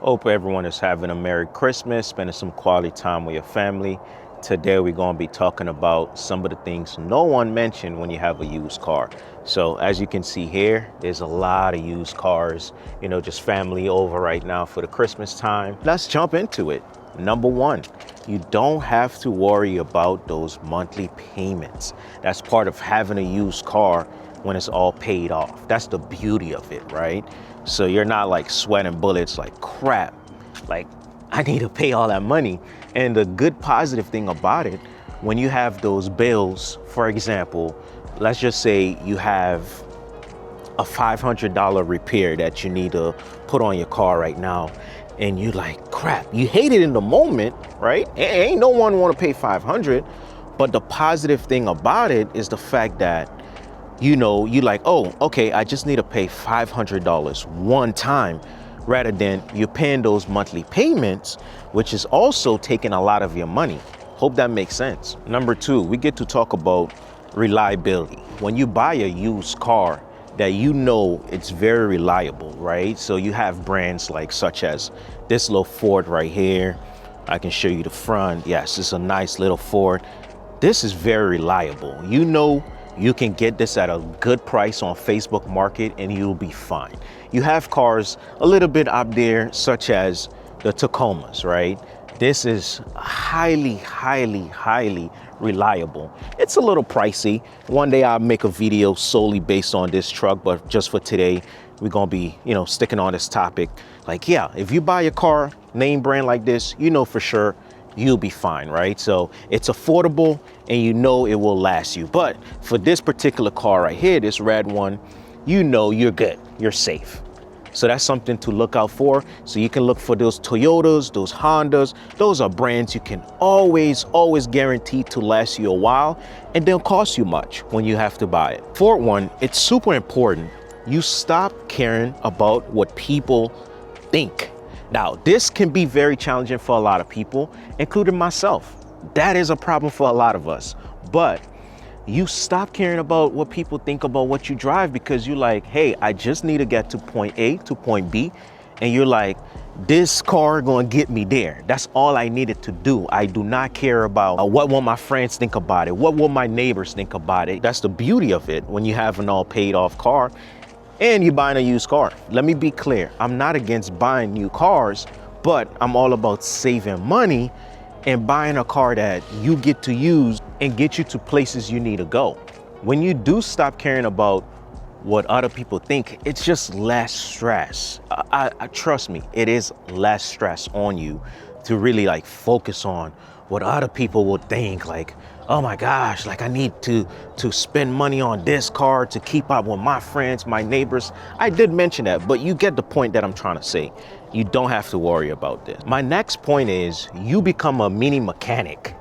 Hope everyone is having a Merry Christmas, spending some quality time with your family. Today we're going to be talking about some of the things no one mentioned when you have a used car. So as you can see here, there's a lot of used cars, just family over right now for the Christmas time. Let's jump into it. Number one, you don't have to worry about those monthly payments. That's part of having a used car when it's all paid off. That's the beauty of it, right? So you're not like sweating bullets like crap, like I need to pay all that money. And the good positive thing about it, when you have those bills, for example, let's just say you have a $500 repair that you need to put on your car right now. And you like, crap, you hate it in the moment, right? Ain't no one want to pay 500. But the positive thing about it is the fact that, you like, oh, okay, I just need to pay $500 one time rather than you're paying those monthly payments, which is also taking a lot of your money. Hope that makes sense. Number two, we get to talk about reliability. When you buy a used car, that it's very reliable, right? So you have brands like such as this little Ford right here. I can show you the front. Yes, it's a nice little Ford. This is very reliable. You can get this at a good price on Facebook Market and you'll be fine. You have cars a little bit up there, such as the Tacomas, right? This is highly, highly, highly reliable. It's a little pricey. One day I'll make a video solely based on this truck, but just for today, we're gonna be, sticking on this topic. Like, yeah, if you buy a car, name brand like this, for sure you'll be fine, right? So it's affordable and it will last you. But for this particular car right here, this red one, you're good, you're safe. So that's something to look out for. So you can look for those Toyotas, those Hondas. Those are brands you can always guarantee to last you a while and don't cost you much when you have to buy it. Fourth one, it's super important. You stop caring about what people think. Now, this can be very challenging for a lot of people, including myself. That is a problem for a lot of us. But you stop caring about what people think about what you drive because you're like, hey, I just need to get to point A to point B. And you're like, this car gonna get me there. That's all I needed to do. I do not care about what will my friends think about it. What will my neighbors think about it? That's the beauty of it when you have an all paid off car and you're buying a used car. Let me be clear. I'm not against buying new cars, but I'm all about saving money and buying a car that you get to use and get you to places you need to go. When you do stop caring about what other people think, it's just less stress. I trust me, it is less stress on you to really focus on what other people will think. Like, oh my gosh, I need to spend money on this car to keep up with my friends, my neighbors. I did mention that, but you get the point that I'm trying to say. You don't have to worry about this. My next point is you become a mini mechanic.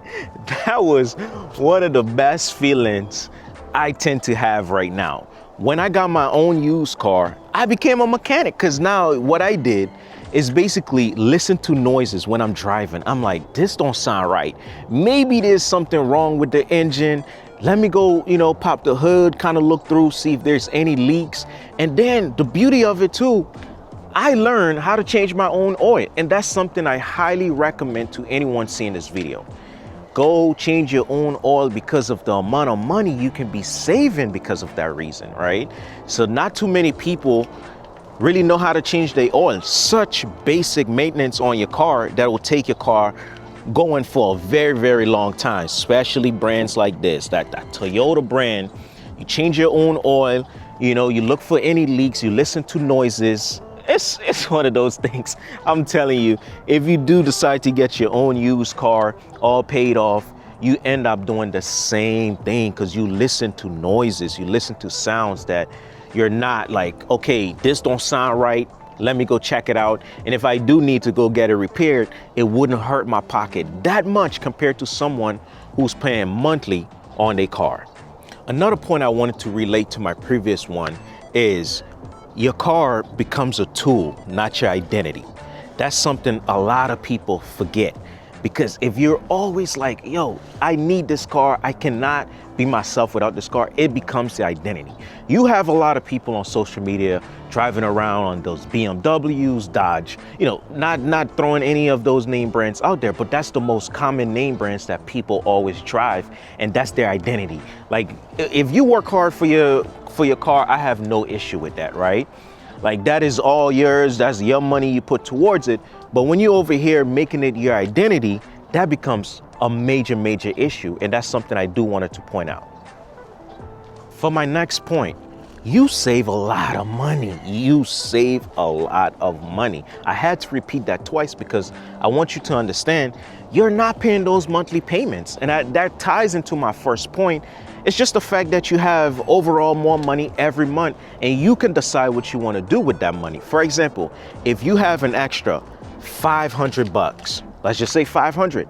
That was one of the best feelings I tend to have right now. When I got my own used car, I became a mechanic because now what I did is basically listen to noises when I'm driving. I'm like, this don't sound right. Maybe there's something wrong with the engine. Let me go, pop the hood, kind of look through, see if there's any leaks. And then the beauty of it too, I learned how to change my own oil. And that's something I highly recommend to anyone seeing this video. Go change your own oil because of the amount of money you can be saving because of that reason, right? So not too many people really know how to change their oil. Such basic maintenance on your car that will take your car going for a very, very long time, especially brands like this, that Toyota brand. You change your own oil, you look for any leaks, you listen to noises. It's one of those things. I'm telling you, if you do decide to get your own used car all paid off, you end up doing the same thing because you listen to noises, you listen to sounds that you're not like, okay, this don't sound right. Let me go check it out. And if I do need to go get it repaired, it wouldn't hurt my pocket that much compared to someone who's paying monthly on their car. Another point I wanted to relate to my previous one is your car becomes a tool, not your identity. That's something a lot of people forget. Because if you're always like, yo, I need this car, I cannot be myself without this car, it becomes the identity. You have a lot of people on social media driving around on those BMWs, Dodge, you know, not throwing any of those name brands out there, but that's the most common name brands that people always drive, and that's their identity. Like, if you work hard for your car, I have no issue with that, right? Like, that is all yours, that's your money you put towards it. But when you're over here making it your identity, that becomes a major issue. And that's something I do wanted to point out. For my next point, you save a lot of money. You save a lot of money. I had to repeat that twice because I want you to understand you're not paying those monthly payments. And that ties into my first point. It's just the fact that you have overall more money every month and you can decide what you want to do with that money. For example, if you have an extra $500, let's just say 500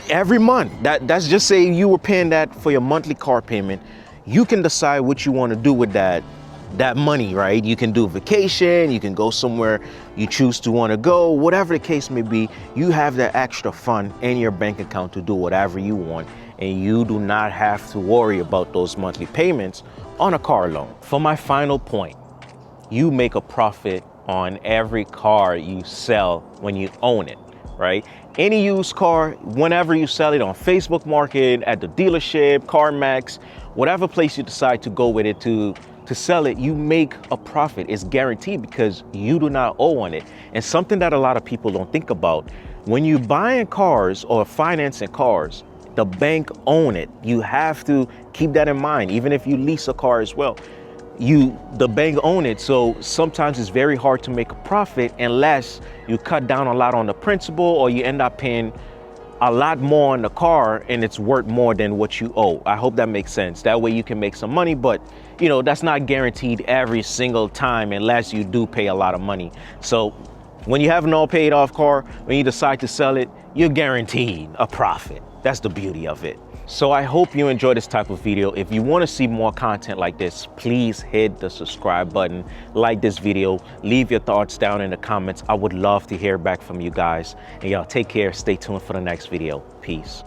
every month, that's just say you were paying that for your monthly car payment, you can decide what you want to do with that money, right? You can do vacation, you can go somewhere you choose to want to go, whatever the case may be. You have that extra fund in your bank account to do whatever you want, and you do not have to worry about those monthly payments on a car loan. For my final point, you make a profit on every car you sell when you own it, right? Any used car, whenever you sell it on Facebook Market, at the dealership, CarMax, whatever place you decide to go with it to sell it, you make a profit. It's guaranteed because you do not owe on it. And something that a lot of people don't think about, when you buying cars or financing cars, the bank own it. You have to keep that in mind. Even if you lease a car as well, the bank own it. So sometimes it's very hard to make a profit unless you cut down a lot on the principal, or you end up paying a lot more on the car and it's worth more than what you owe. I hope that makes sense. That way you can make some money, but you know, that's not guaranteed every single time unless you do pay a lot of money. So when you have an all paid off car, when you decide to sell it, you're guaranteed a profit. That's the beauty of it. So I hope you enjoy this type of video. If you want to see more content like this, please hit the subscribe button, like this video, leave your thoughts down in the comments. I would love to hear back from you guys. And y'all take care, stay tuned for the next video. Peace.